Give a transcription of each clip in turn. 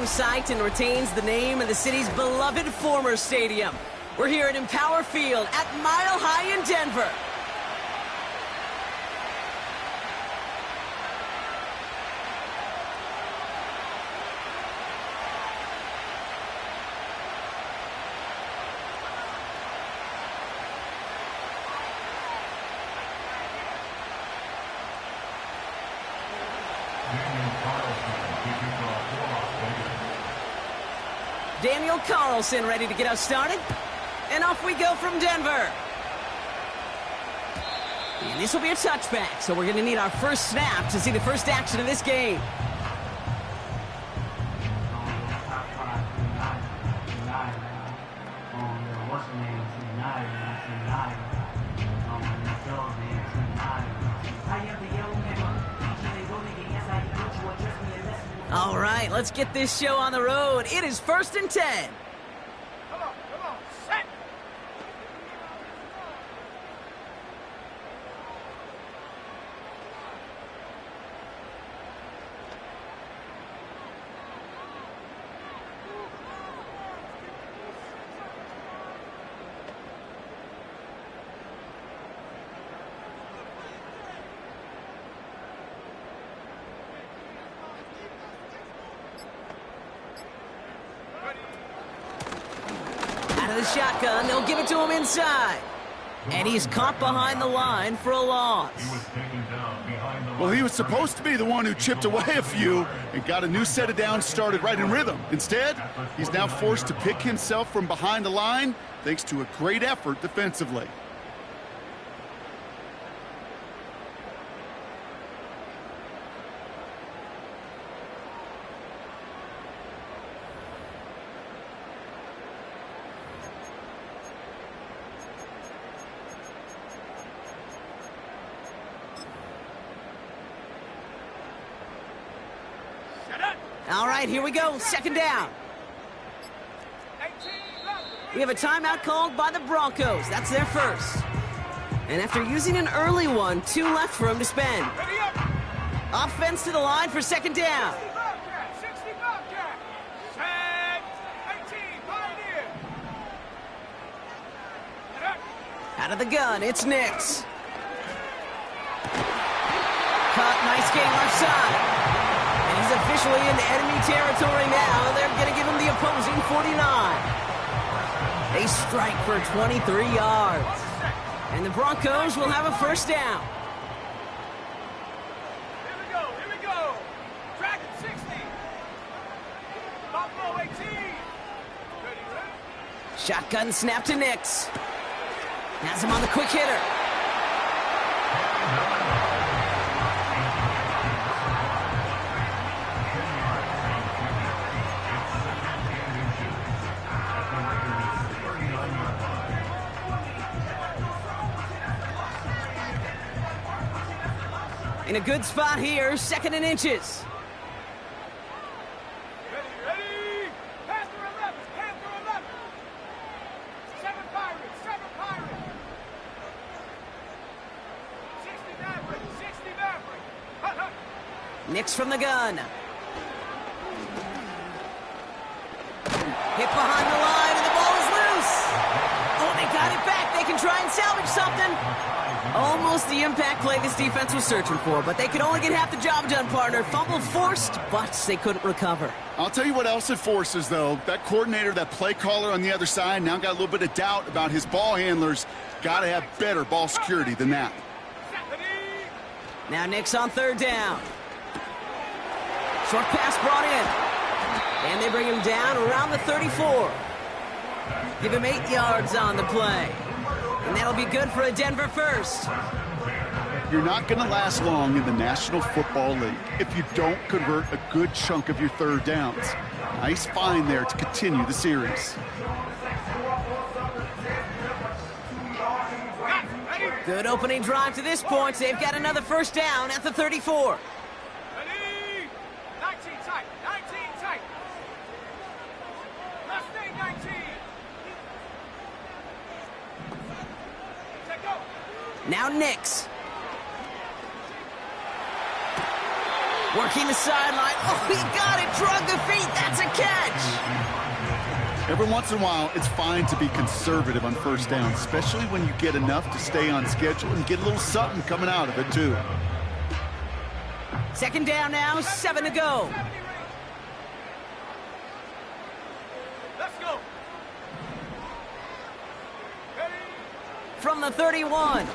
site and retains the name of the city's beloved former stadium. We're here at Empower Field at Mile High in Denver. Daniel Carlson ready to get us started. And off we go from Denver. And this will be a touchback, so we're going to need our first snap to see the first action of this game. All right, let's get this show on the road. It is 1st and 10. Come on, set. The shotgun, they'll give it to him inside. And he's caught behind the line for a loss. Well, he was supposed to be the one who chipped away a few and got a new set of downs started right in rhythm. Instead, he's now forced to pick himself from behind the line thanks to a great effort defensively. All right, here we go. 2nd down. We have a timeout called by the Broncos. That's their first. And after using an early one, 2 left for him to spend. Offense to the line for 2nd down. Out of the gun, it's Nix. Cut, nice game left side. He's officially in enemy territory now. They're going to give him the opposing 49. They strike for 23 yards. And the Broncos will have a first down. Here we go. Dragon 60. Buffalo 18. Shotgun snap to Nix. Has him on the quick hitter. In a good spot here, 2nd and inches. Ready. Panther 11. 7 Pirates. 60 Maverick. Nix from the gun. Hit behind the line, and the ball is loose. Oh, they got it back. They can try and salvage something. Almost the impact play this defense was searching for, but they could only get half the job done, partner. Fumble forced, but they couldn't recover. I'll tell you what else it forces, though. That coordinator, that play caller on the other side, now got a little bit of doubt about his ball handlers. Got to have better ball security than that. Now Nix on 3rd down. Short pass brought in. And they bring him down around the 34. Give him 8 yards on the play. And that'll be good for a Denver first. You're not going to last long in the National Football League if you don't convert a good chunk of your 3rd downs. Nice find there to continue the series. Good opening drive to this point. They've got another first down at the 34. Ready. 19 tight. Left stay 19. Take go. Now Nix. Working the sideline. Oh, he got it. Drug the feet. That's a catch. Every once in a while, it's fine to be conservative on first down, especially when you get enough to stay on schedule and get a little something coming out of it, too. Second down now, 7 to go. Let's go. Ready? From the 31.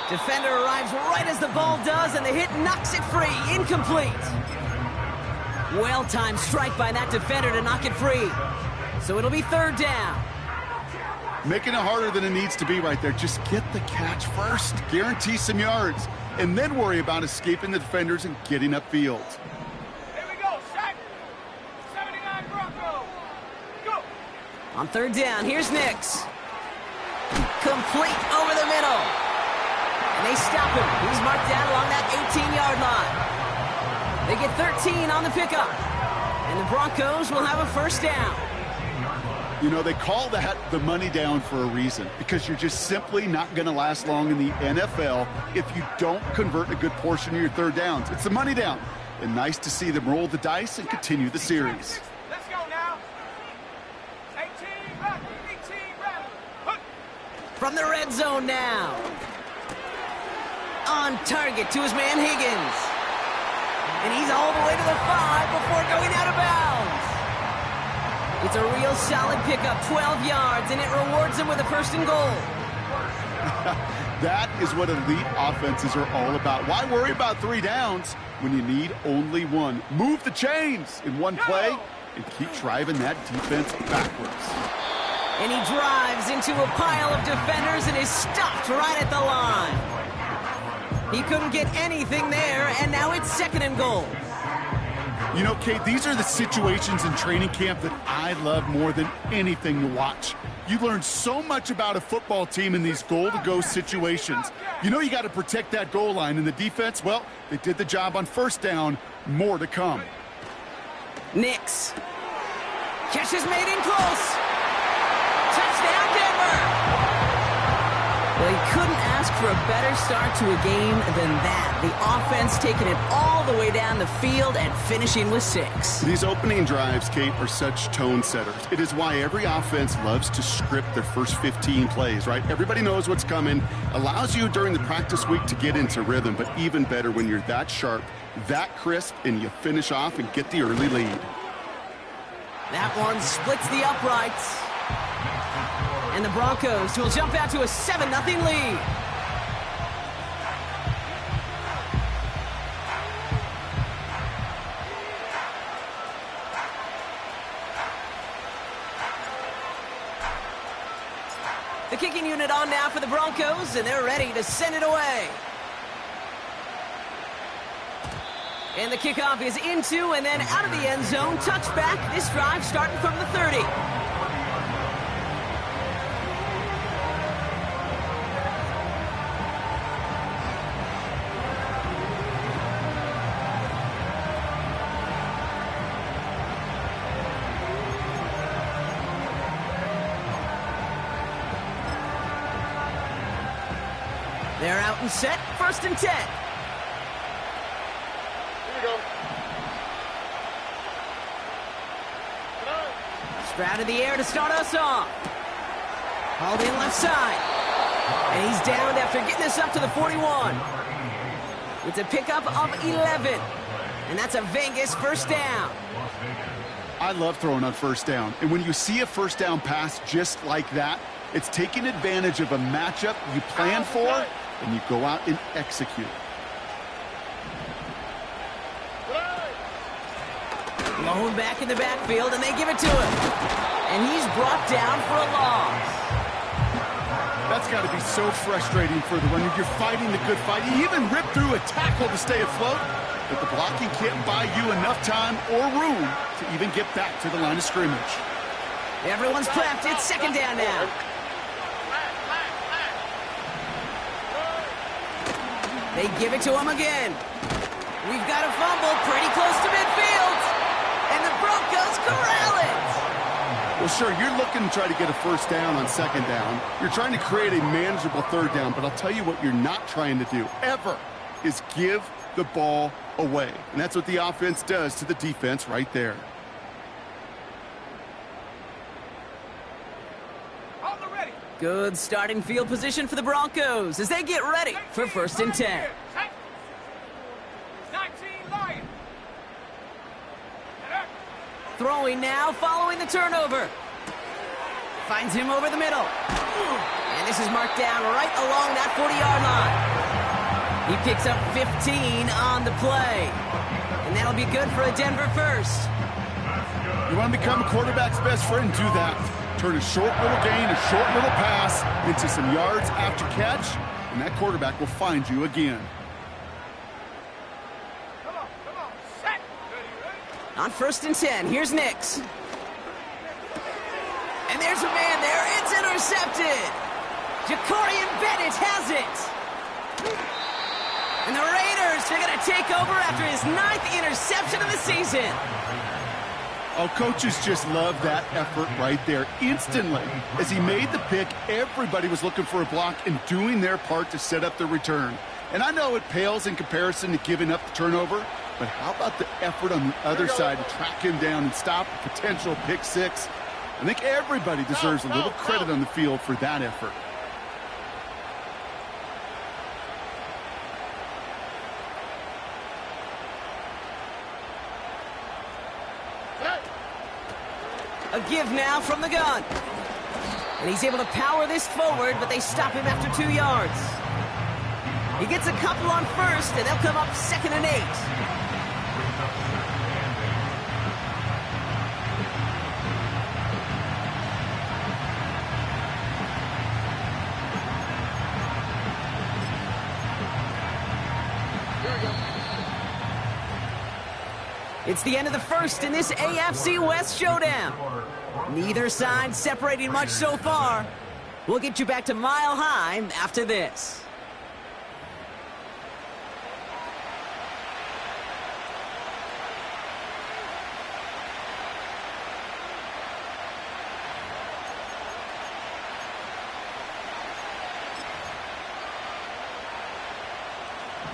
Defender arrives right as the ball does, and the hit knocks it free. Incomplete. Well-timed strike by that defender to knock it free. So it'll be third down. Making it harder than it needs to be right there. Just get the catch first. Guarantee some yards. And then worry about escaping the defenders and getting upfield. Here we go. Set. 79 Broncos. Go. On third down, here's Nix. Complete over the middle. And they stop him. He's marked down along that 18-yard line. They get 13 on the pickup. And the Broncos will have a first down. You know, they call that the money down for a reason, because you're just simply not going to last long in the NFL if you don't convert a good portion of your third downs. It's the money down. And nice to see them roll the dice and continue the series. Let's go now. 18 back. 18 back. From the red zone now. On target to his man Higgins. And he's all the way to the 5 before going out of bounds. It's a real solid pickup, 12 yards, and it rewards him with a first and goal. That is what elite offenses are all about. Why worry about 3 downs when you need only 1? Move the chains in one play and keep driving that defense backwards. And he drives into a pile of defenders and is stopped right at the line. He couldn't get anything there, and now it's second and goal. You know, Kate, these are the situations in training camp that I love more than anything to watch. You learn so much about a football team in these goal-to-go situations. You know you got to protect that goal line, and the defense, well, they did the job on first down. More to come. Nix. Catch is made in close. Touchdown, Denver. Well, he couldn't ask for a better start to a game than that. The offense taking it all the way down the field and finishing with 6. These opening drives, Kate, are such tone setters. It is why every offense loves to script their first 15 plays, right? Everybody knows what's coming. Allows you during the practice week to get into rhythm, but even better when you're that sharp, that crisp, and you finish off and get the early lead. That one splits the uprights. And the Broncos will jump out to a 7-0 lead. The kicking unit on now for the Broncos, and they're ready to send it away. And the kickoff is into and then out of the end zone. Touchback. This drive starting from the 30. They're out and set. First and 10. Here we go. Stroud in the air to start us off. Hauled in left side. And he's downed after getting this up to the 41. It's a pickup of 11. And that's a Vegas first down. I love throwing on first down. And when you see a first down pass just like that, it's taking advantage of a matchup you plan for, and you go out and execute. Blown back in the backfield, and they give it to him. And he's brought down for a loss. That's got to be so frustrating for the runner. You're fighting the good fight. You even ripped through a tackle to stay afloat, but the blocking can't buy you enough time or room to even get back to the line of scrimmage. Everyone's prepped. It's second down now. They give it to him again. We've got a fumble pretty close to midfield. And the Broncos corral it. Well, sure, you're looking to try to get a first down on second down. You're trying to create a manageable third down, but I'll tell you what you're not trying to do, ever, is give the ball away. And that's what the offense does to the defense right there. Good starting field position for the Broncos as they get ready for 1st and 10. 19 Lion. Throwing now following the turnover. Finds him over the middle. And this is marked down right along that 40-yard line. He picks up 15 on the play. And that'll be good for a Denver first. You want to become a quarterback's best friend? Do that. Turn a short little gain, a short little pass into some yards after catch, and that quarterback will find you again. Come on. Set. Ready. On 1st and 10, here's Nix. And there's a man there. It's intercepted. Jacorian Bennett has it. And the Raiders are going to take over after his 9th interception of the season. Oh, coaches just love that effort right there. Instantly, as he made the pick, everybody was looking for a block and doing their part to set up the return. And I know it pales in comparison to giving up the turnover, but how about the effort on the other side to track him down and stop a potential pick six? I think everybody deserves a little credit on the field for that effort. A give now from the gun. And he's able to power this forward, but they stop him after 2 yards. He gets a couple on 1st, and they'll come up 2nd and 8. It's the end of the first in this AFC West showdown. Neither side separating much so far. We'll get you back to Mile High after this.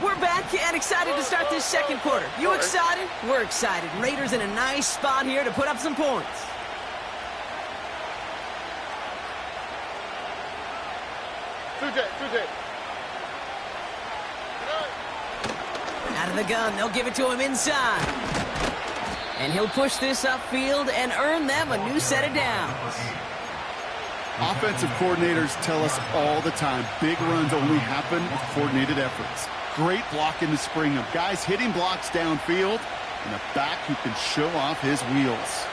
We're back and excited to start this 2nd quarter. You excited? We're excited. Raiders in a nice spot here to put up some points. Out of the gun, they'll give it to him inside. And he'll push this upfield and earn them a new set of downs. Offensive coordinators tell us all the time, big runs only happen with coordinated efforts. Great block in the spring of guys hitting blocks downfield and a back who can show off his wheels.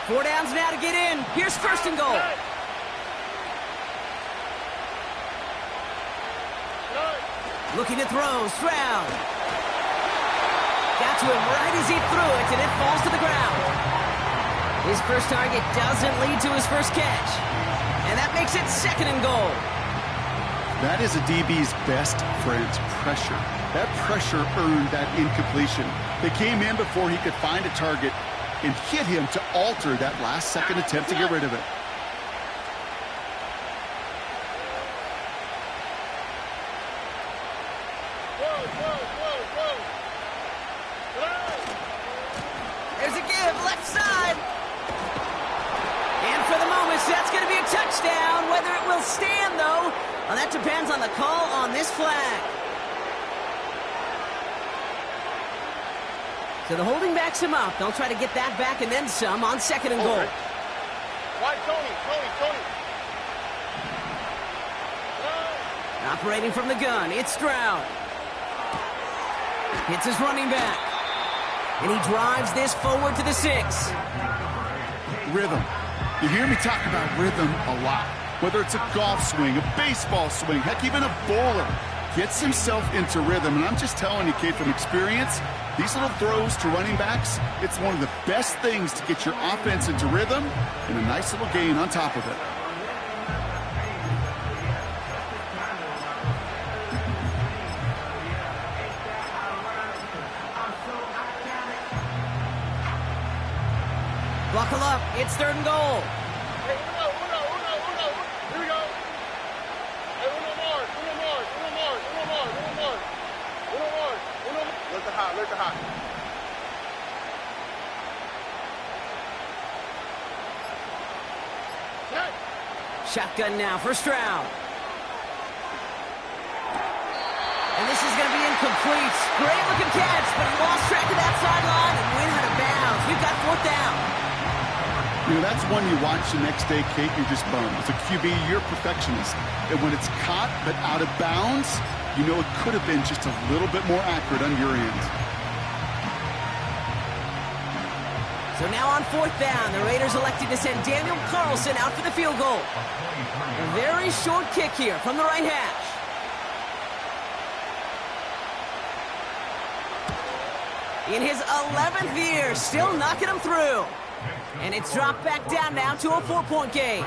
4 downs now to get in. Here's 1st and goal. Looking to throw, Stroud. Got to him right as he threw it, and it falls to the ground. His first target doesn't lead to his first catch. And that makes it 2nd and goal. That is a DB's best friend, pressure. That pressure earned that incompletion. They came in before he could find a target and hit him to alter that last-second attempt to get rid of it. There's a give, left side. And for the moment, that's going to be a touchdown. Whether it will stand, though, well, that depends on the call on this flag. So the holding backs him up. They'll try to get that back and then some on 2nd and goal. Why, Tony. Operating from the gun, it's Stroud. Hits his running back. And he drives this forward to the 6. Rhythm. You hear me talk about rhythm a lot. Whether it's a golf swing, a baseball swing, heck, even a bowler gets himself into rhythm. And I'm just telling you, kid, from experience, these little throws to running backs, it's one of the best things to get your offense into rhythm and a nice little gain on top of it. Buckle up, it's 3rd and goal. Hey, uno. Here we go. Hey, uno more. Look the hot. Shotgun now, first round. And this is going to be incomplete. Great looking catch, but he lost track of that sideline and went out of bounds. We've got fourth down. You know, that's one you watch the next day, Kate, you're just bummed. As a QB, you're a perfectionist. And when it's caught but out of bounds, you know it could have been just a little bit more accurate on your end. So now on fourth down, the Raiders elected to send Daniel Carlson out for the field goal. A very short kick here from the right hash. In his 11th year, still knocking him through. And it's dropped back down now to a 4-point game.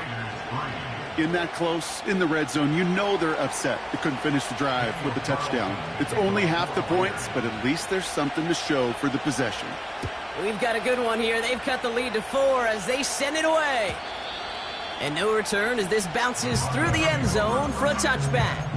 In that close, in the red zone, you know they're upset. They couldn't finish the drive with the touchdown. It's only half the points, but at least there's something to show for the possession. We've got a good one here. They've cut the lead to 4 as they send it away. And no return as this bounces through the end zone for a touchback.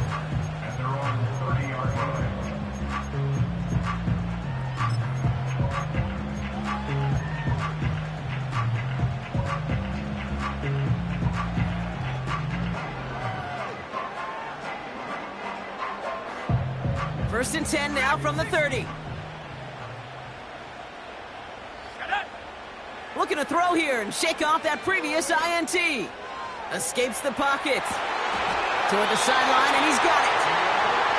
First and 10 now from the 30. Looking to throw here and shake off that previous INT. Escapes the pocket. Toward the sideline, and he's got it.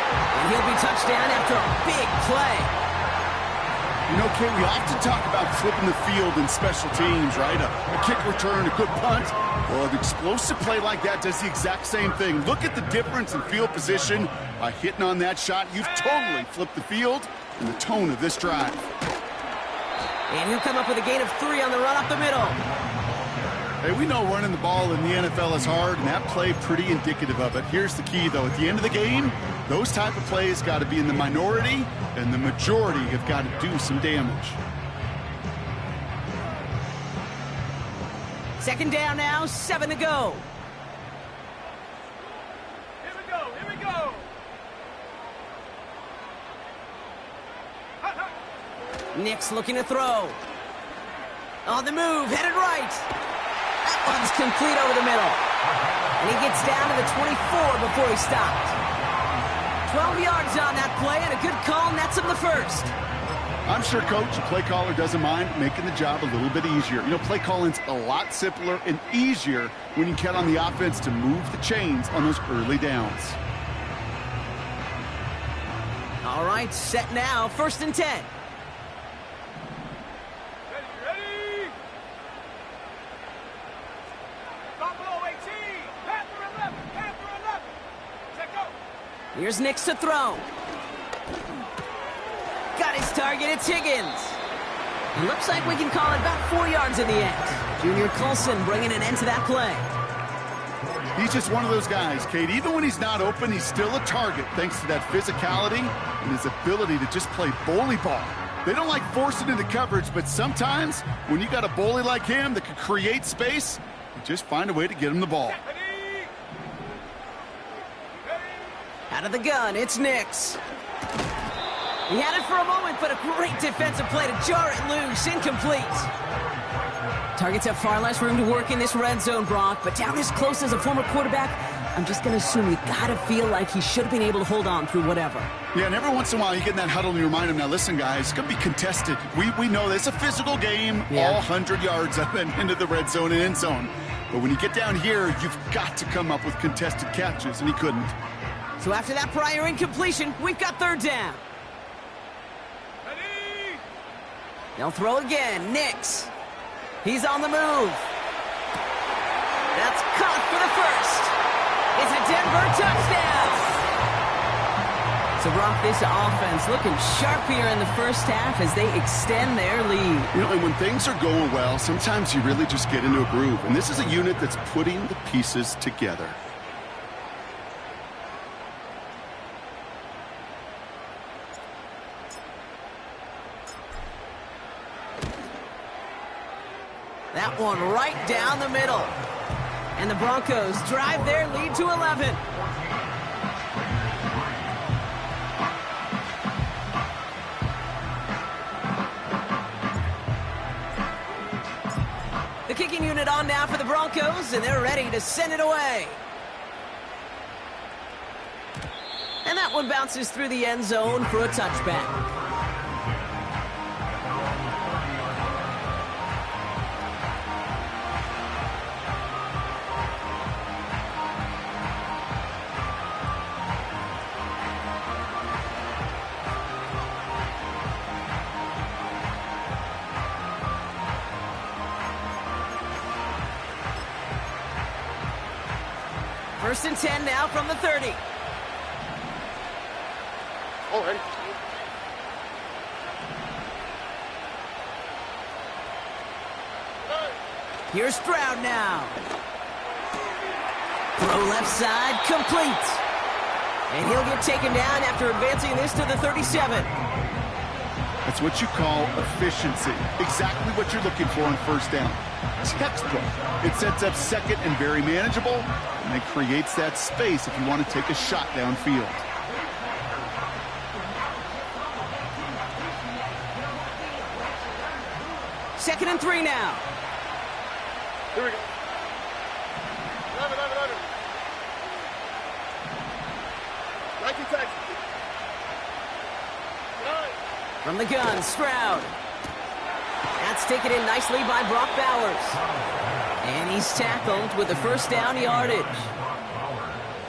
And he'll be touchdown after a big play. You know, Kate, we often talk about flipping the field in special teams, right? A kick return, a good punt. Well, an explosive play like that does the exact same thing. Look at the difference in field position. By hitting on that shot, you've totally flipped the field and the tone of this drive. And he'll come up with a gain of 3 on the run up the middle. Hey, we know running the ball in the NFL is hard, and that play pretty indicative of it. Here's the key, though. At the end of the game, those type of plays got to be in the minority, and the majority have got to do some damage. Second down now, 7 to go. Here we go, here we go. Nix looking to throw. On the move, headed right. That one's complete over the middle. And he gets down to the 24 before he stopped. 12 yards on that play, and a good call nets him the first. I'm sure, Coach, the play caller doesn't mind making the job a little bit easier. You know, play calling's a lot simpler and easier when you count on the offense to move the chains on those early downs. All right, set now, first and 10. Ready? Buffalo 18, Panther 11. Check go. Here's Nix to throw. Got his target, it's Higgins. It looks like we can call it about 4 yards in the end. Junior Colson bringing an end to that play. He's just one of those guys, Kate. Even when he's not open, he's still a target thanks to that physicality and his ability to just play bully ball. They don't like forcing into coverage, but sometimes when you got a bully like him that can create space, you just find a way to get him the ball. Out of the gun, it's Nix. He had it for a moment, but a great defensive play to jar it loose. Incomplete. Targets have far less room to work in this red zone, Brock, but down as close as a former quarterback, I'm just going to assume you got to feel like he should have been able to hold on through whatever. Yeah, and every once in a while you get in that huddle and you remind him, now listen, guys, it's going to be contested. We know this. It's a physical game, all 100 yards up and into the red zone and end zone. But when you get down here, you've got to come up with contested catches, and he couldn't. So after that prior incompletion, we've got third down. They'll throw again. Nix. He's on the move. That's caught for the first. It's a Denver touchdown. So, Brock, this offense looking sharp here in the first half as they extend their lead. You know, and when things are going well, sometimes you really just get into a groove. And this is a unit that's putting the pieces together. That one right down the middle. And the Broncos drive their lead to 11. The kicking unit on now for the Broncos, and they're ready to send it away. And that one bounces through the end zone for a touchback. First and 10 now from the 30. Oh, ready. Here's Stroud now. Throw left side, complete. And he'll get taken down after advancing this to the 37. That's what you call efficiency. Exactly what you're looking for on first down. Textbook. It sets up second and very manageable, and it creates that space if you want to take a shot downfield. Second and 3 now. Here we go. 11. 19 seconds. 9. From the gun, Stroud. That's taken in nicely by Brock Bowers. And he's tackled with the first down yardage.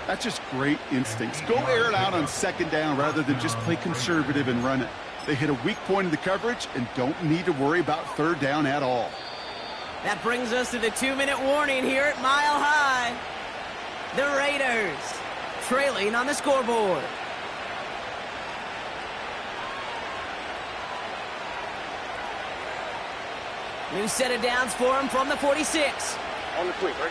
That's just great instincts. Go air it out on second down rather than just play conservative and run it. They hit a weak point in the coverage and don't need to worry about third down at all. That brings us to the 2-minute warning here at Mile High. The Raiders trailing on the scoreboard. New set of downs for him from the 46. On the quick, right?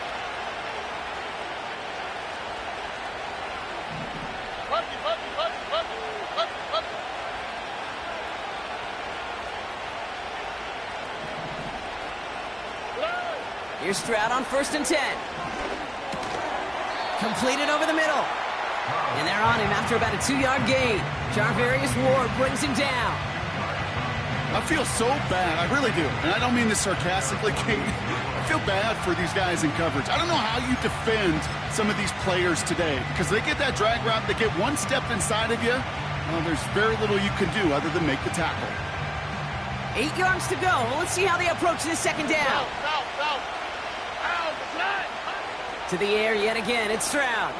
Here's Stroud on first and 10. Completed over the middle. And they're on him after about a 2-yard gain. Charvarius Ward brings him down. I feel so bad. I really do. And I don't mean this sarcastically, Kate. I feel bad for these guys in coverage. I don't know how you defend some of these players today because they get that drag route, they get one step inside of you. Well, there's very little you can do other than make the tackle. 8 yards to go. Let's see how they approach this second down. To the air yet again. It's Stroud.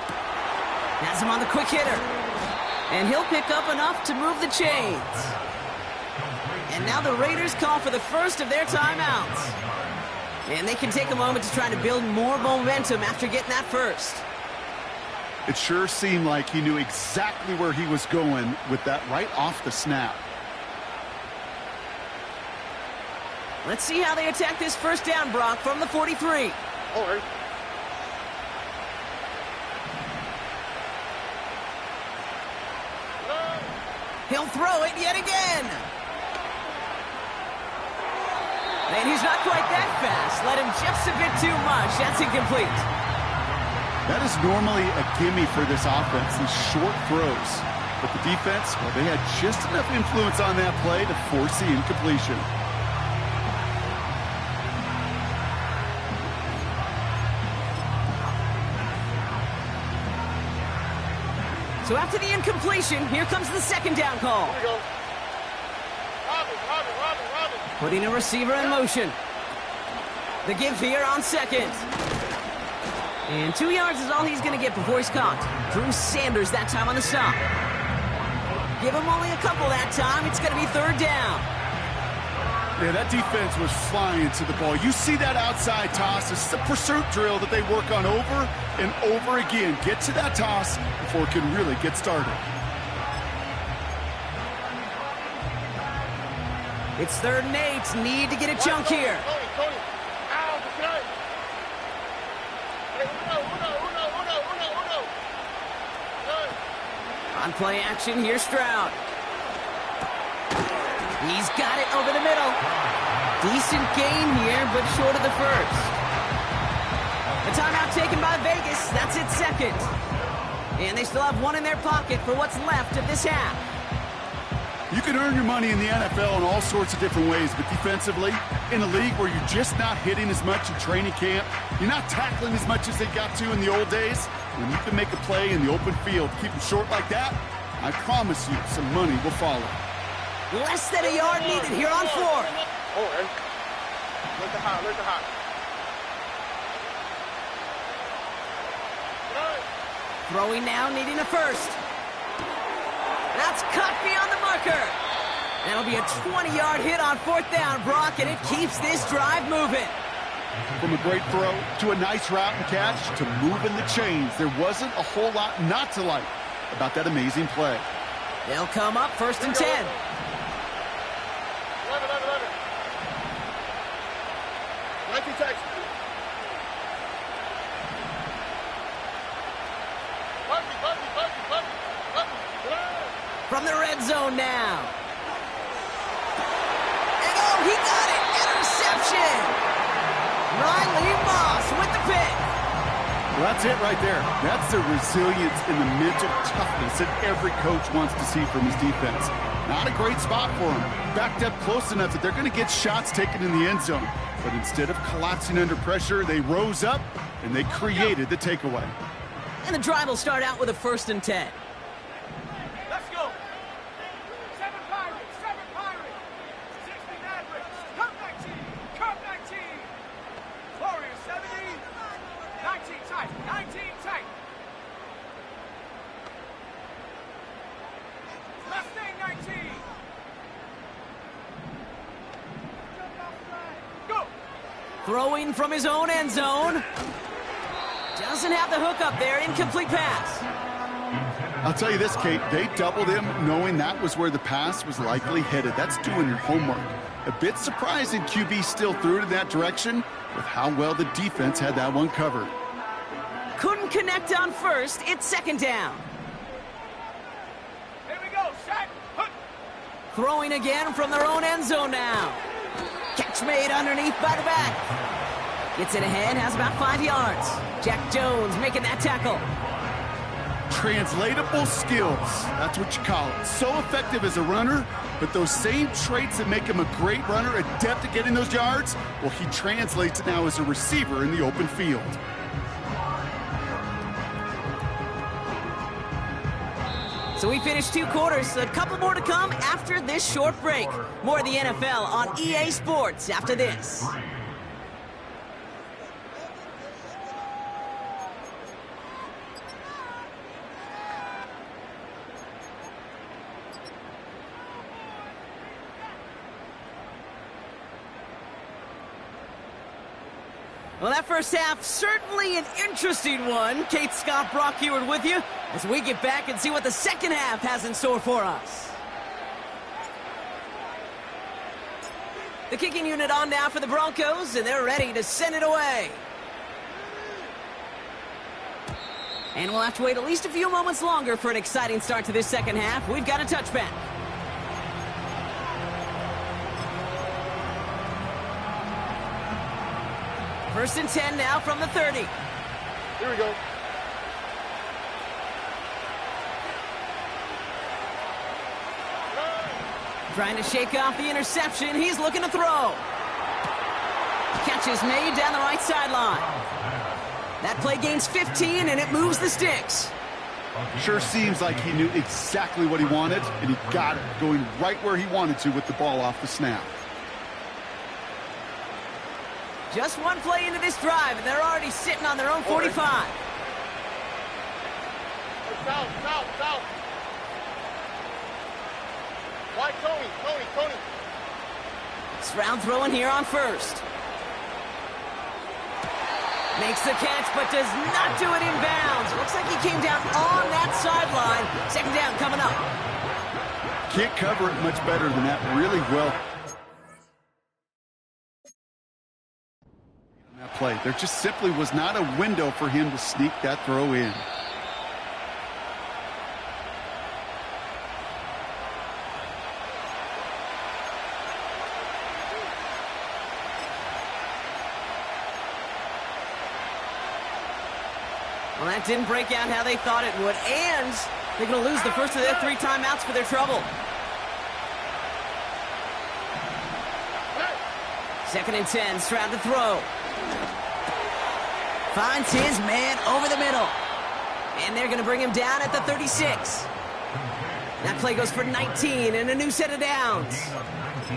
Has him on the quick hitter. And he'll pick up enough to move the chains. And now the Raiders call for the first of their timeouts. And they can take a moment to try to build more momentum after getting that first. It sure seemed like he knew exactly where he was going with that right off the snap. Let's see how they attack this first down, Brock, from the 43. All right. He'll throw it yet again. And he's not quite that fast. Let him just a bit too much. That's incomplete. That is normally a gimme for this offense, these short throws. But the defense, well, they had just enough influence on that play to force the incompletion. So after the incompletion, here comes the second down call. Here we go. Robin. Putting a receiver in motion. The give here on second. And 2 yards is all he's going to get before he's caught. Drew Sanders that time on the stop. Give him only a couple that time. It's going to be third down. Yeah, that defense was flying to the ball. You see that outside toss. This is a pursuit drill that they work on over and over again. Get to that toss before it can really get started. It's 3rd and 8. Need to get a chunk here. Tony. Ow, good. Uno. On play action, here's Stroud. He's got it over the middle. Decent gain here, but short of the first. A timeout taken by Vegas. That's its second. And they still have one in their pocket for what's left of this half. You can earn your money in the NFL in all sorts of different ways, but defensively, in a league where you're just not hitting as much in training camp, you're not tackling as much as they got to in the old days, when you can make a play in the open field, keep them short like that, I promise you some money will follow. Less than a yard needed here on 4. Owen, look at hot, look at hot. Throwing now, needing a first. That's cut beyond the marker. That'll be a 20-yard hit on 4th down, Brock, and it keeps this drive moving. From a great throw to a nice route and catch to moving the chains, there wasn't a whole lot not to like about that amazing play. They'll come up 1st and 10. 11. Nike Texas. From the red zone now. And oh, he got it! Interception! Riley Moss with the pick. Well, that's it right there. That's the resilience and the mental toughness that every coach wants to see from his defense. Not a great spot for him. Backed up close enough that they're going to get shots taken in the end zone. But instead of collapsing under pressure, they rose up and they created the takeaway. And the drive will start out with a 1st and 10. Let's go. 7 Pirates, 7 Pirates. 60 Mavericks. Come 19, come 19. Warriors 70. 19 tight, 19 tight. Mustang 19. Go. Throwing from his own end zone. Doesn't have the hook up there. Incomplete pass. I'll tell you this, Kate, they doubled him knowing that was where the pass was likely headed. That's doing your homework. A bit surprising QB still threw it in that direction with how well the defense had that one covered. Couldn't connect on 1st. It's 2nd down. Here we go, set. Hook. Throwing again from their own end zone now. Catch made underneath by the back. Gets it ahead, has about 5 yards. Jack Jones making that tackle. Translatable skills, that's what you call it. So effective as a runner, but those same traits that make him a great runner, adept at getting those yards, well, he translates it now as a receiver in the open field. So we finished 2 quarters, a couple more to come after this short break. More of the NFL on EA Sports after this. Well, that first half, certainly an interesting one. Kate Scott, Brock Huard with you as we get back and see what the second half has in store for us. The kicking unit on now for the Broncos, and they're ready to send it away. And we'll have to wait at least a few moments longer for an exciting start to this second half. We've got a touchback. First and 10 now from the 30. Here we go. Trying to shake off the interception. He's looking to throw. Catch is made down the right sideline. That play gains 15, and it moves the sticks. Sure seems like he knew exactly what he wanted, and he got it, going right where he wanted to with the ball off the snap. Just one play into this drive, and they're already sitting on their own 45. South. Why Tony? Stroud throwing here on first. Makes the catch, but does not do it in bounds. Looks like he came down on that sideline. Second down coming up. Can't cover it much better than that. Really well. That play. There just simply was not a window for him to sneak that throw in. Well, that didn't break out how they thought it would, and they're going to lose the first of their 3 timeouts for their trouble. 2nd and 10, Stroud to throw. Finds his man over the middle. And they're going to bring him down at the 36. That play goes for 19 and a new set of downs.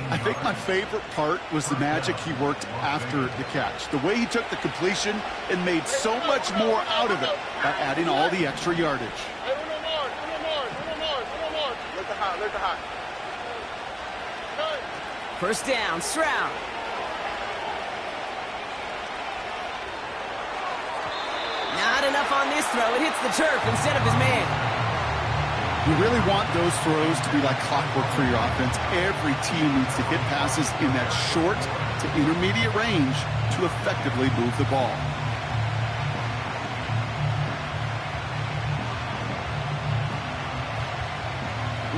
I think my favorite part was the magic he worked after the catch. The way he took the completion and made so much more out of it by adding all the extra yardage. Hey, uno more. Let the hot. First down, Stroud. Not enough on this throw. It hits the turf instead of his man. You really want those throws to be like clockwork for your offense. Every team needs to hit passes in that short to intermediate range to effectively move the ball.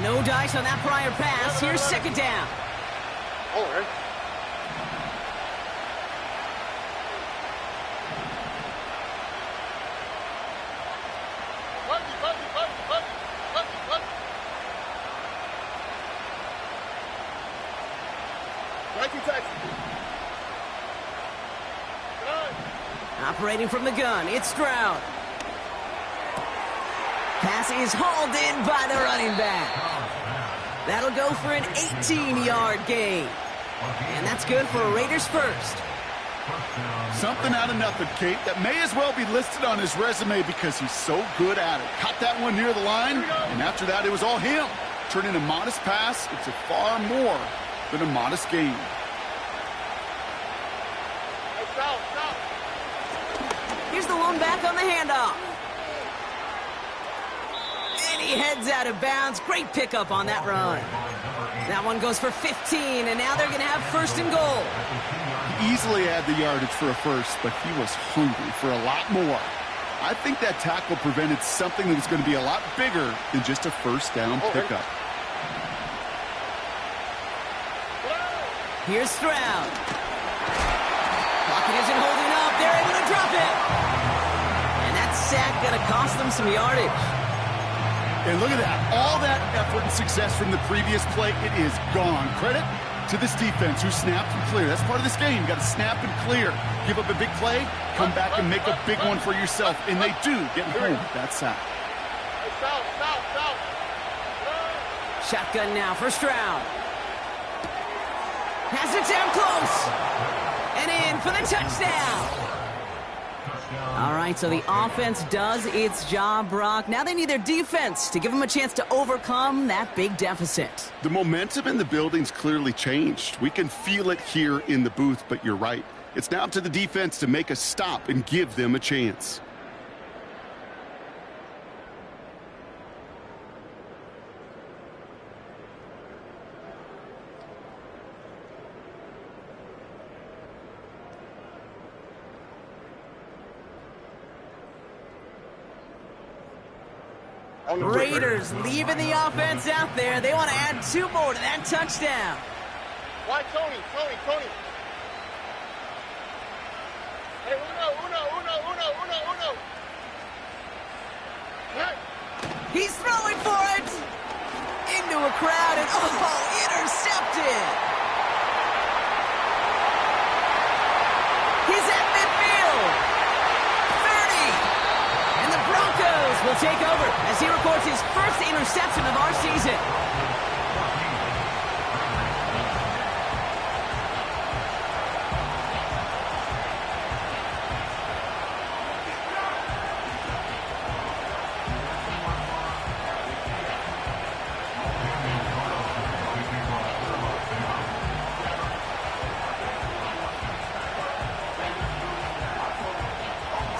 No dice on that prior pass. Here's 2nd down. All right. Operating from the gun, it's Stroud. Pass is hauled in by the running back. That'll go for an 18-yard gain. And that's good for a Raiders first. Something out of nothing, Kate, that may as well be listed on his resume because he's so good at it. Caught that one near the line, and after that, it was all him. Turning a modest pass into far more than a modest gain. Here's the lone back on the handoff. And he heads out of bounds. Great pickup on that run. That one goes for 15, and now they're going to have 1st and goal. He easily had the yardage for a first, but he was hungry for a lot more. I think that tackle prevented something that was going to be a lot bigger than just a first down pickup. Here's Stroud. Pocket isn't holding up. They're able to drop it. And that sack going to cost them some yardage. And look at that. All that effort and success from the previous play, it is gone. Credit to this defense who snapped and cleared. That's part of this game. You got to snap and clear. Give up a big play, come back and make a big one for yourself. And they do get home with that sack. Shotgun now for Stroud. Has it down close. And in for the touchdown. All right, so the offense does its job, Brock. Now they need their defense to give them a chance to overcome that big deficit. The momentum in the building's clearly changed. We can feel it here in the booth, but you're right. It's now up to the defense to make a stop and give them a chance. Raiders leaving the offense out there. They want to add 2 more to that touchdown. Why Tony? Hey, uno. Hey. He's throwing for it. Into a crowd and, intercepted. He's at midfield. 30. And the Broncos will take over as he records his first interception of our season.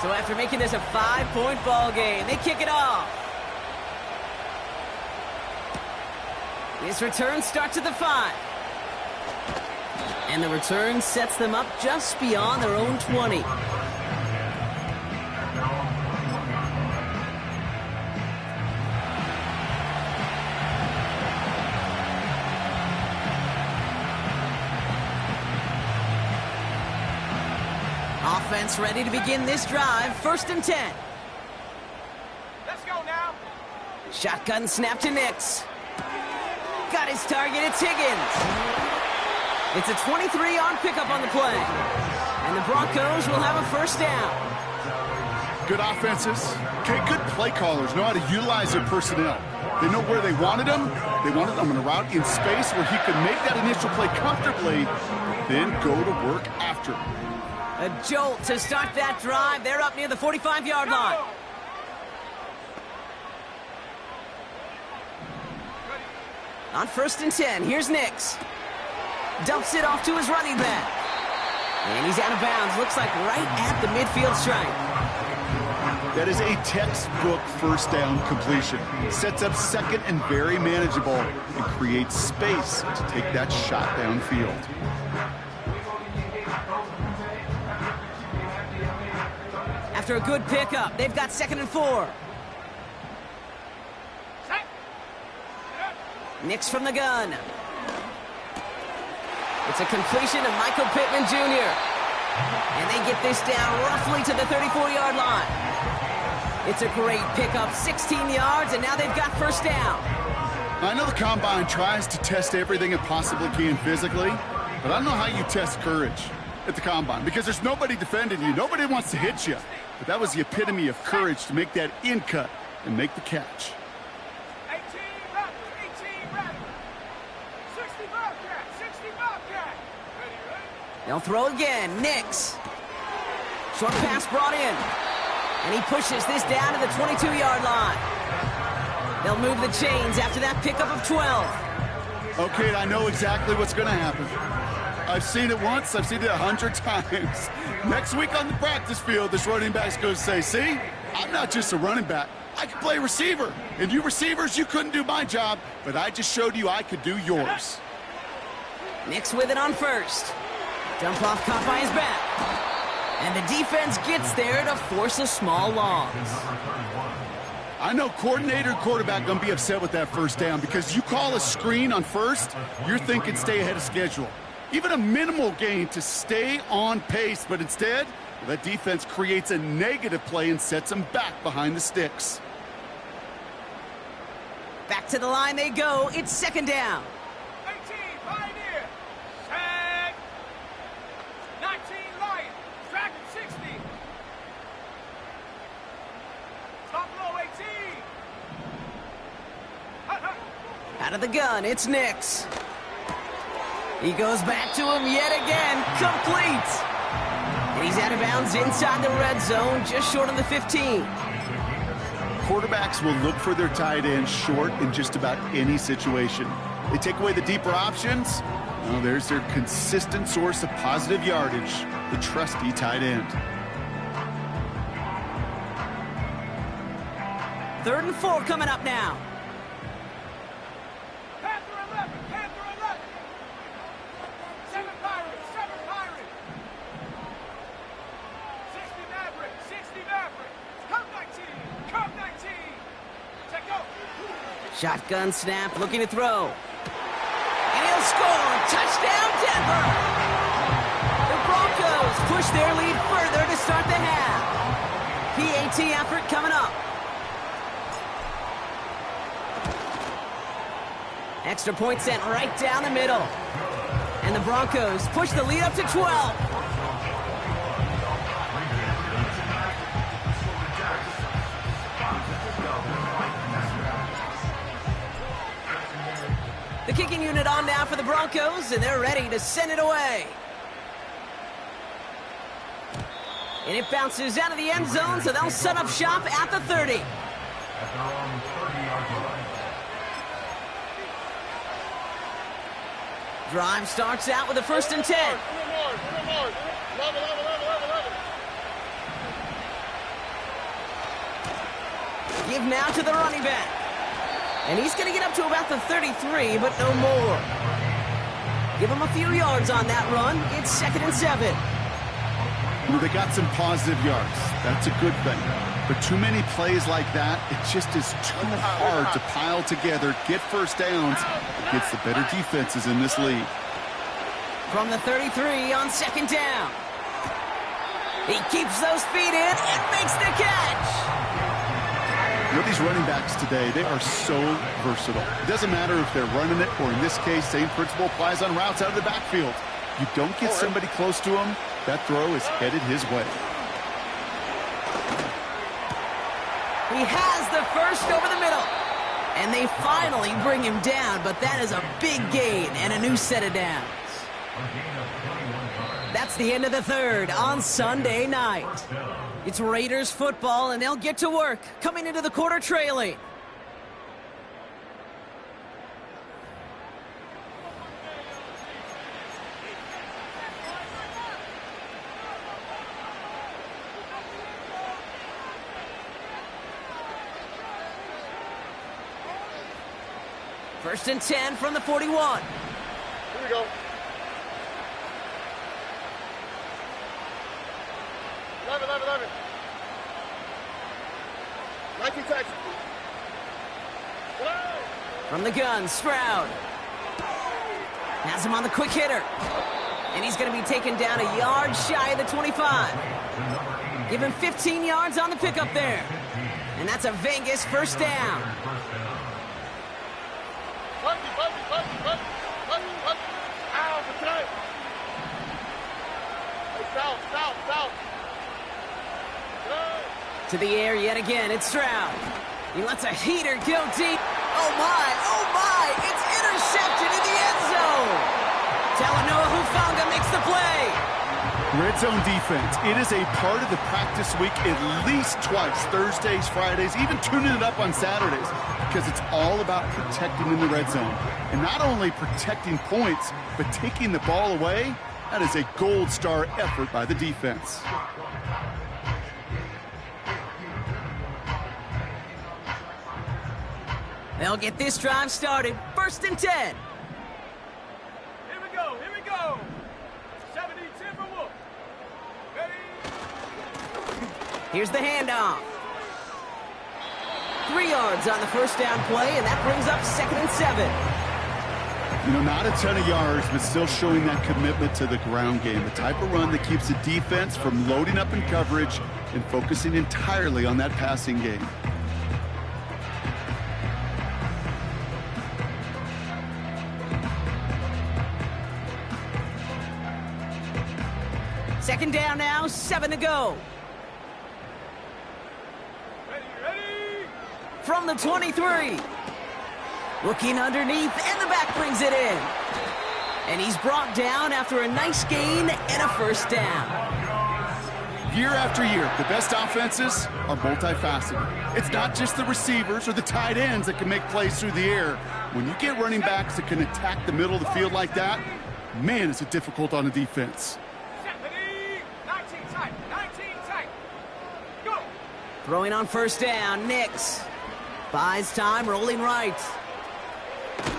So after making this a 5-point ball game, they kick it off. This return starts at the 5. And the return sets them up just beyond their own 20. Offense ready to begin this drive. 1st and 10. Let's go now. Shotgun snap to Nix. Got his target. It's Higgins. It's a 23-yard pickup on the play. And the Broncos will have a first down. Good offenses. Okay, good play callers know how to utilize their personnel. They know where they wanted him. They wanted him in a route in space where he could make that initial play comfortably, then go to work after. A jolt to start that drive. They're up near the 45-yard line. On 1st and 10, here's Nix. Dumps it off to his running back. And he's out of bounds. Looks like right at the midfield stripe. That is a textbook first down completion. Sets up second and very manageable and creates space to take that shot downfield. After a good pickup, they've got 2nd and 4. Nix from the gun. It's a completion of Michael Pittman Jr. And they get this down roughly to the 34-yard line. It's a great pickup, 16 yards, and now they've got first down. I know the Combine tries to test everything it possibly can physically, but I don't know how you test courage at the Combine because there's nobody defending you. Nobody wants to hit you. But that was the epitome of courage to make that in cut and make the catch. 18 Raptors, 60 Bobcat, 60 Bobcat. Ready? They'll throw again. Nix. Short pass brought in. And he pushes this down to the 22-yard line. They'll move the chains after that pickup of 12. Okay, I know exactly what's going to happen. I've seen it once. I've seen it 100 times. Next week on the practice field, this running back's going to say, see, I'm not just a running back. I can play receiver. And you receivers, you couldn't do my job, but I just showed you I could do yours. Nix with it on 1st. Dump off caught by his back. And the defense gets there to force a small loss. I know coordinator and quarterback going to be upset with that first down because you call a screen on 1st, you're thinking stay ahead of schedule. Even a minimal gain to stay on pace, but instead, that defense creates a negative play and sets them back behind the sticks. Back to the line they go. It's 2nd down. 18 Pioneer. Tag. 19 Lion. Dragon 60. Top low 18. Out of the gun, it's Nix. He goes back to him yet again. Complete. And he's out of bounds inside the red zone, just short of the 15. Quarterbacks will look for their tight end short in just about any situation. They take away the deeper options. Well, there's their consistent source of positive yardage, the trusty tight end. 3rd and 4 coming up now. Panther 11. Panther 11. 7 Pirates. 7 Pirates. 60 Mavericks. 60 Mavericks. Come 19. Come 19. Check go. Shotgun snap, looking to throw. And he'll score. Touchdown, Denver. The Broncos push their lead further to start the half. PAT effort coming up. Extra point sent right down the middle. And the Broncos push the lead up to 12. The kicking unit on now for the Broncos, and they're ready to send it away. And it bounces out of the end zone, so they'll set up shop at the 30. Drive starts out with a 1st and 10. Give now to the running back. And he's going to get up to about the 33, but no more. Give him a few yards on that run. It's 2nd and 7. Well, they got some positive yards. That's a good thing. But too many plays like that, it just is too hard to pile together, get first downs against the better defenses in this league. From the 33 on 2nd down. He keeps those feet in and makes the catch. You know, these running backs today, they are so versatile. It doesn't matter if they're running it, or in this case, same principle applies on routes out of the backfield. You don't get somebody close to him, that throw is headed his way. He has the first over the middle. And they finally bring him down, but that is a big gain and a new set of downs. That's the end of the third on Sunday night. It's Raiders football, and they'll get to work, coming into the quarter trailing. First and 10 from the 41. Here we go. 11. 19 taxi. From the gun, Stroud. Has him on the quick hitter. And he's going to be taken down a yard shy of the 25. Give him 15 yards on the pickup there. And that's a Vegas first down. To the air yet again, it's Stroud. He lets a heater go deep. Oh my, it's intercepted in the end zone. Talanoa Hufanga makes the play. Red zone defense, it is a part of the practice week at least twice, Thursdays, Fridays, even tuning it up on Saturdays, because it's all about protecting in the red zone. And not only protecting points, but taking the ball away. That is a gold star effort by the defense. They'll get this drive started. First and 10. Here we go. 70, Timberwolf. Ready? Here's the handoff. 3 yards on the first down play, and that brings up 2nd and 7. You know, not a ton of yards, but still showing that commitment to the ground game. The type of run that keeps the defense from loading up in coverage and focusing entirely on that passing game. Second down now, 7 to go. Ready? From the 23. Looking underneath, and the back brings it in. And he's brought down after a nice gain and a first down. Year after year, the best offenses are multifaceted. It's not just the receivers or the tight ends that can make plays through the air. When you get running backs that can attack the middle of the field like that, man, is it difficult on the defense. 19 tight. Go. Throwing on first down, Nix. Buys time, rolling right.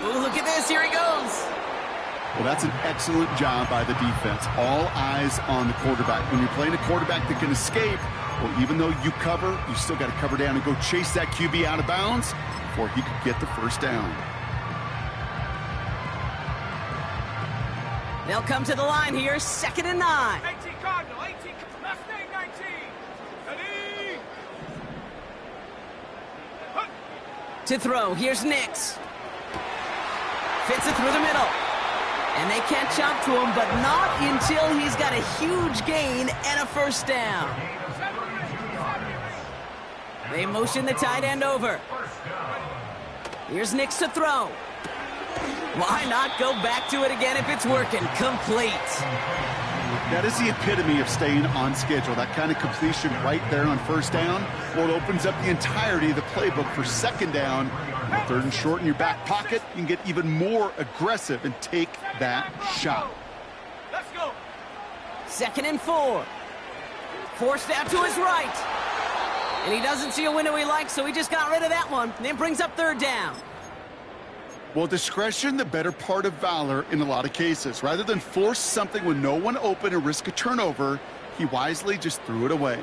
Ooh, look at this, here he goes. Well, that's an excellent job by the defense. All eyes on the quarterback. When you're playing a quarterback that can escape, well, even though you cover, you still got to cover down and go chase that QB out of bounds before he could get the first down. They'll come to the line here, 2nd and 9. 18 Cardinal, 18, last name 19. Ready? To throw, here's Nix. Fits it through the middle. And they can't jump to him, but not until he's got a huge gain and a first down. They motion the tight end over. Here's Nix to throw. Why not go back to it again if it's working? Complete. That is the epitome of staying on schedule. That kind of completion right there on first down. Well, it opens up the entirety of the playbook for second down. And 3rd and short in your back pocket, you can get even more aggressive and take that shot. Let's go. 2nd and 4. Forced out to his right. And he doesn't see a window he likes, so he just got rid of that one. And then brings up 3rd down. Well, discretion, the better part of valor in a lot of cases. Rather than force something with no one open and risk a turnover, he wisely just threw it away.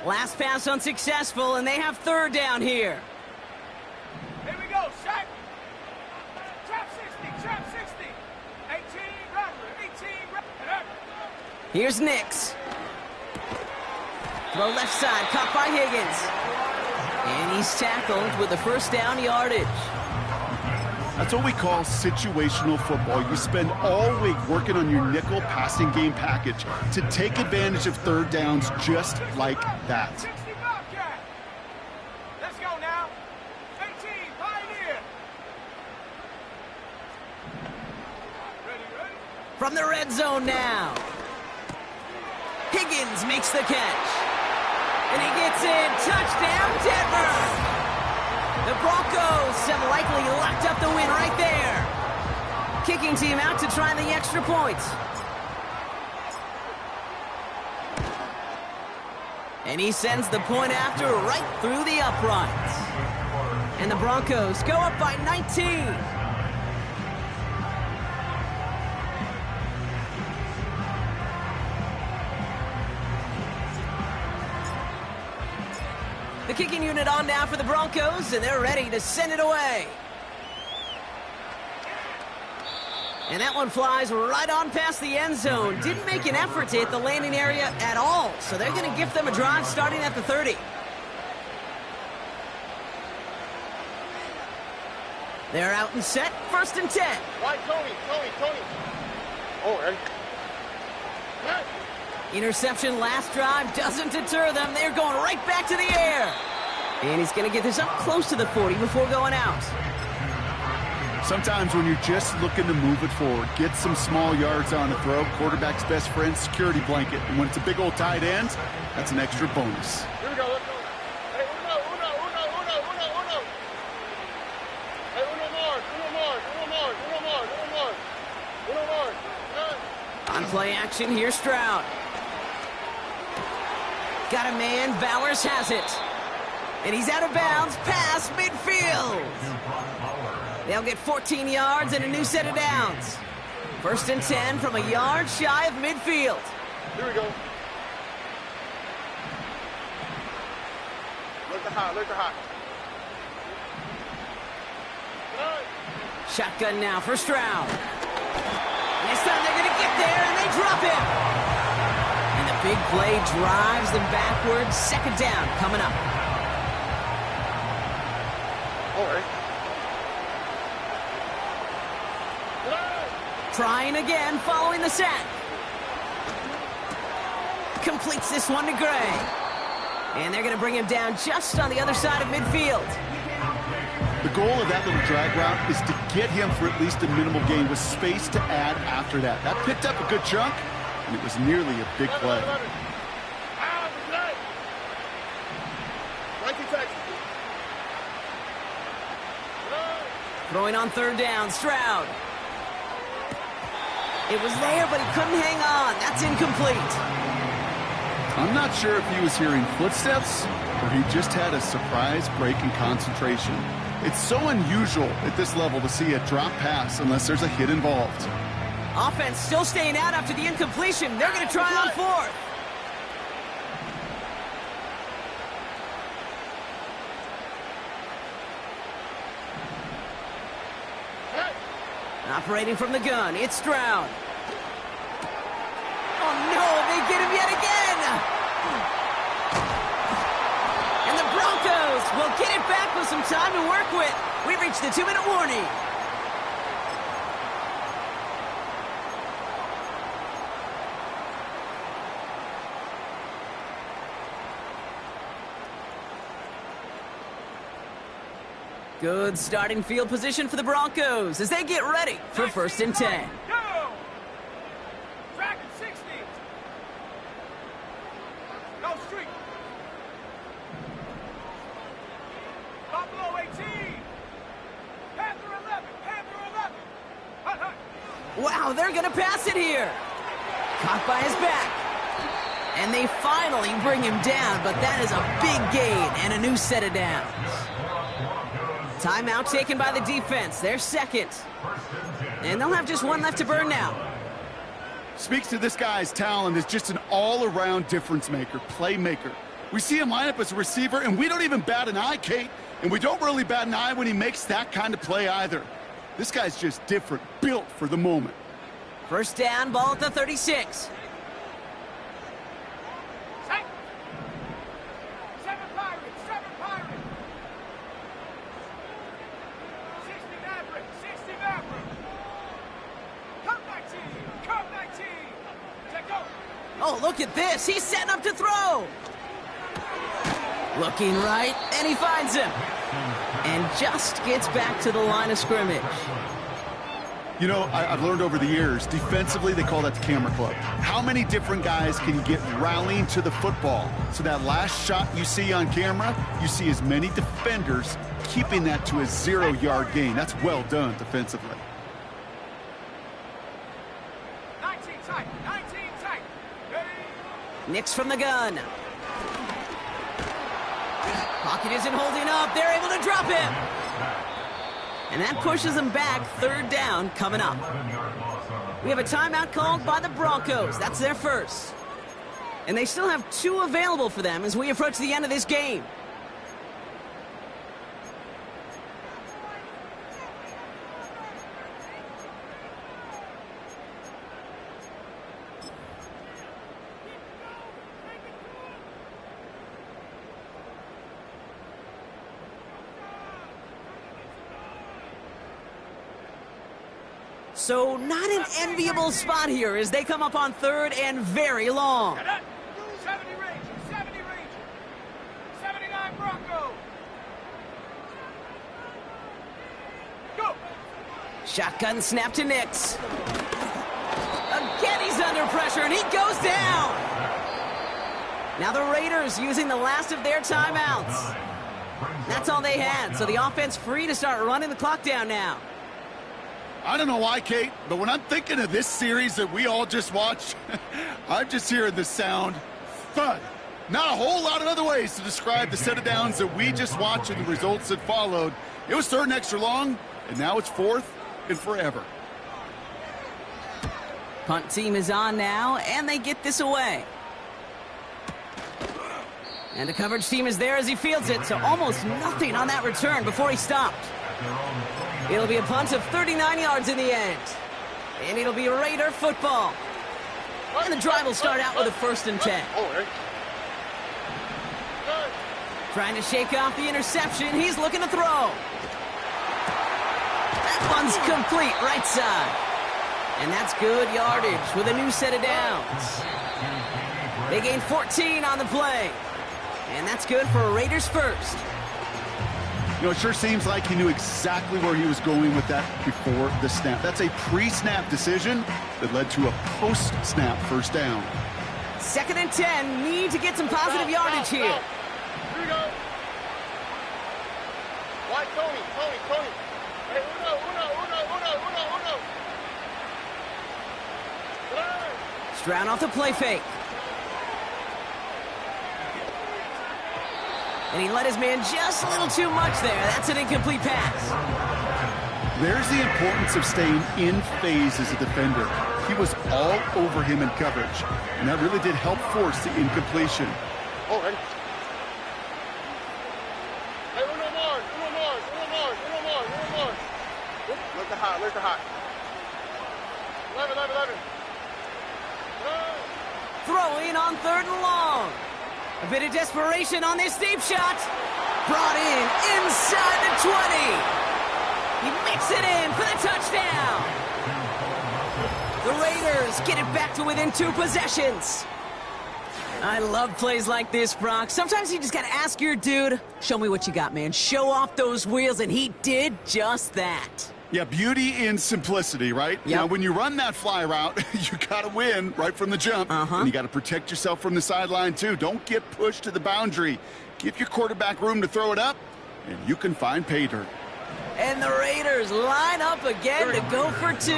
Last pass unsuccessful, and they have 3rd down here. Here we go, set. Trap 60. 18, Rattler, 18, Rattler. Here's Nix. Throw left side, caught by Higgins. And he's tackled with the first down yardage. That's what we call situational football. You spend all week working on your nickel passing game package to take advantage of third downs just like that. 60 Bobcat. Let's go now. 18, Pioneer. Ready? From the red zone now. Higgins makes the catch. And he gets in. Touchdown, Denver. The Broncos have likely locked up the win right there. Kicking team out to try the extra point. And he sends the point after right through the uprights. And the Broncos go up by 19. The kicking unit on now for the Broncos, and they're ready to send it away. And that one flies right on past the end zone. Didn't make an effort to hit the landing area at all, so they're going to give them a drive starting at the 30. They're out and set, 1st and 10. Right, Tony. Oh, ready? Interception last drive doesn't deter them. They're going right back to the air. And he's going to get this up close to the 40 before going out. Sometimes when you're just looking to move it forward, get some small yards on the throw, quarterback's best friend, security blanket. And when it's a big old tight end, that's an extra bonus. Here we go, let's go. Hey, uno. Hey, uno more. On play action, here's Stroud. Got a man, Bowers has it. And he's out of bounds, past midfield. They'll get 14 yards and a new set of downs. 1st and 10 from a yard shy of midfield. Here we go. Look the hot. Shotgun now for Stroud. And this time they're going to get there, and they drop him. And the big play drives them backwards. 2nd down coming up. All right. Trying again following the sack. Completes this one to Gray. And they're going to bring him down just on the other side of midfield. The goal of that little drag route is to get him for at least a minimal gain with space to add after that. That picked up a good chunk, and it was nearly a big play. Throwing on 3rd down, Stroud. It was there, but he couldn't hang on. That's incomplete. I'm not sure if he was hearing footsteps or he just had a surprise break in concentration. It's so unusual at this level to see a drop pass unless there's a hit involved. Offense still staying out after the incompletion. They're going to try on 4th. Operating from the gun, it's Stroud. Oh no, they get him yet again! And the Broncos will get it back with some time to work with. We've reached the 2-minute warning. Good starting field position for the Broncos as they get ready for 1st and 10. Go! Dragon 60. No street. Buffalo 18. Panther 11. Hut, hut. Wow, they're going to pass it here. Caught by his back. And they finally bring him down, but that is a big gain and a new set of downs. Timeout taken by the defense. They're 2nd. And they'll have just one left to burn now. Speaks to this guy's talent as just an all-around difference maker, playmaker. We see him line up as a receiver, and we don't even bat an eye, Kate. And we don't really bat an eye when he makes that kind of play either. This guy's just different, built for the moment. 1st down, ball at the 36. Oh, look at this. He's setting up to throw. Looking right, and he finds him. And just gets back to the line of scrimmage. You know, I've learned over the years, defensively, they call that the camera club. How many different guys can you get rallying to the football? So that last shot you see on camera, you see as many defenders keeping that to a 0-yard gain. That's well done defensively. 19 tight. 19 tight. Ready? Nix from the gun. Pocket isn't holding up. They're able to drop him. And that pushes them back. Third down coming up. We have a timeout called by the Broncos. That's their first. And they still have 2 available for them as we approach the end of this game. So not an enviable spot here as they come up on third and very long. 70 Ranger. 70 Ranger. 79 Bronco. Go. Shotgun snap to Nix. Again, he's under pressure, and he goes down. Now the Raiders using the last of their timeouts. That's all they had, so the offense free to start running the clock down now. I don't know why, Kate, but when I'm thinking of this series that we all just watched, I'm just hearing the sound thud. Not a whole lot of other ways to describe the set of downs that we just watched and the results that followed. It was third and extra long, and now it's fourth and forever. Punt team is on now, and they get this away. And the coverage team is there as he fields it, so almost nothing on that return before he stopped. It'll be a punt of 39 yards in the end. And it'll be Raider football. And the drive will start out with a 1st and 10. Trying to shake off the interception. He's looking to throw. That one's complete right side. And that's good yardage with a new set of downs. They gain 14 on the play. And that's good for a Raiders first. You know, it sure seems like he knew exactly where he was going with that before the snap. That's a pre-snap decision that led to a post-snap first down. 2nd and 10. Need to get some positive yardage here. Here we go. White Tony. Hey, uno. Stroud off the play fake. And he let his man just a little too much there. That's an incomplete pass. There's the importance of staying in phase as a defender. He was all over him in coverage, and that really did help force the incompletion. All right. Hey, uno more. Look the hot. 11. Throwing on 3rd and long. A bit of desperation on this deep shot. Brought in inside the 20. He makes it in for the touchdown. The Raiders get it back to within 2 possessions. I love plays like this, Brock. Sometimes you just got to ask your dude, show me what you got, man. Show off those wheels, and he did just that. Yeah, beauty in simplicity, right? Yep. Now, when you run that fly route, you got to win right from the jump. And you got to protect yourself from the sideline, too. Don't get pushed to the boundary. Give your quarterback room to throw it up, and you can find pay dirt. And the Raiders line up again to go for 2.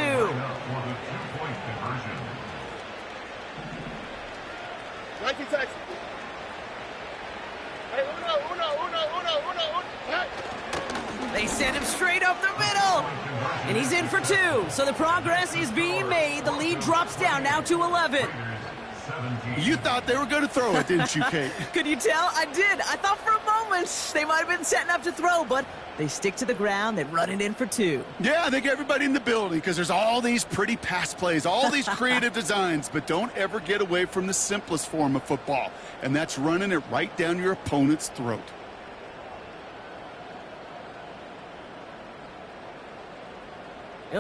19 Texas. Hey, uno. Hey. They send him straight up the middle. And he's in for 2. So the progress is being made. The lead drops down now to 11. You thought they were going to throw it, didn't you, Kate? Could you tell? I did. I thought for a moment they might have been setting up to throw, but they stick to the ground. They run it in for 2. Yeah, I think everybody in the building, because there's all these pretty pass plays, all these creative designs, but don't ever get away from the simplest form of football, and that's running it right down your opponent's throat.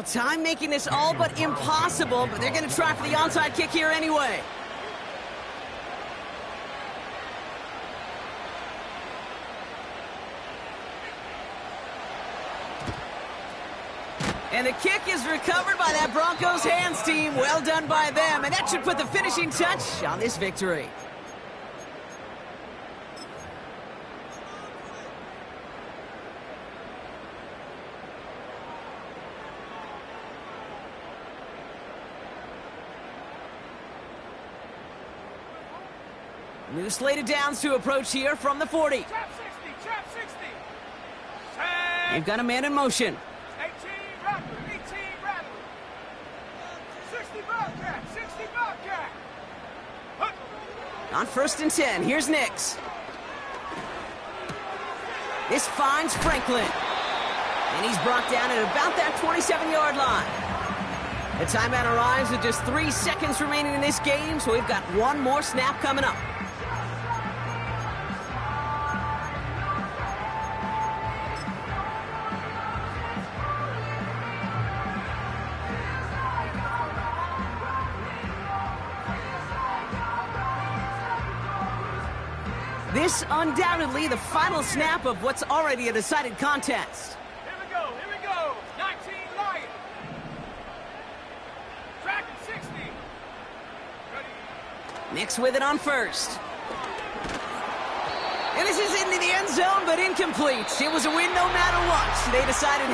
Time making this all but impossible, but they're going to try for the onside kick here anyway. And the kick is recovered by that Broncos hands team. Well done by them. And that should put the finishing touch on this victory. New slate of downs to approach here from the 40. Trap 60, trap 60. They've got a man in motion. 18 Rattler, 18 Rattler. 60 Bobcat, 60 Bobcat. On 1st and 10, here's Nix. This finds Franklin. And he's brought down at about that 27-yard line. The timeout arrives with just 3 seconds remaining in this game, so we've got one more snap coming up. This undoubtedly the final snap of what's already a decided contest. Here we go, 19 Lion. Track at 60. Ready. Nix with it on 1st. And this is into the end zone, but incomplete. It was a win no matter what. They decided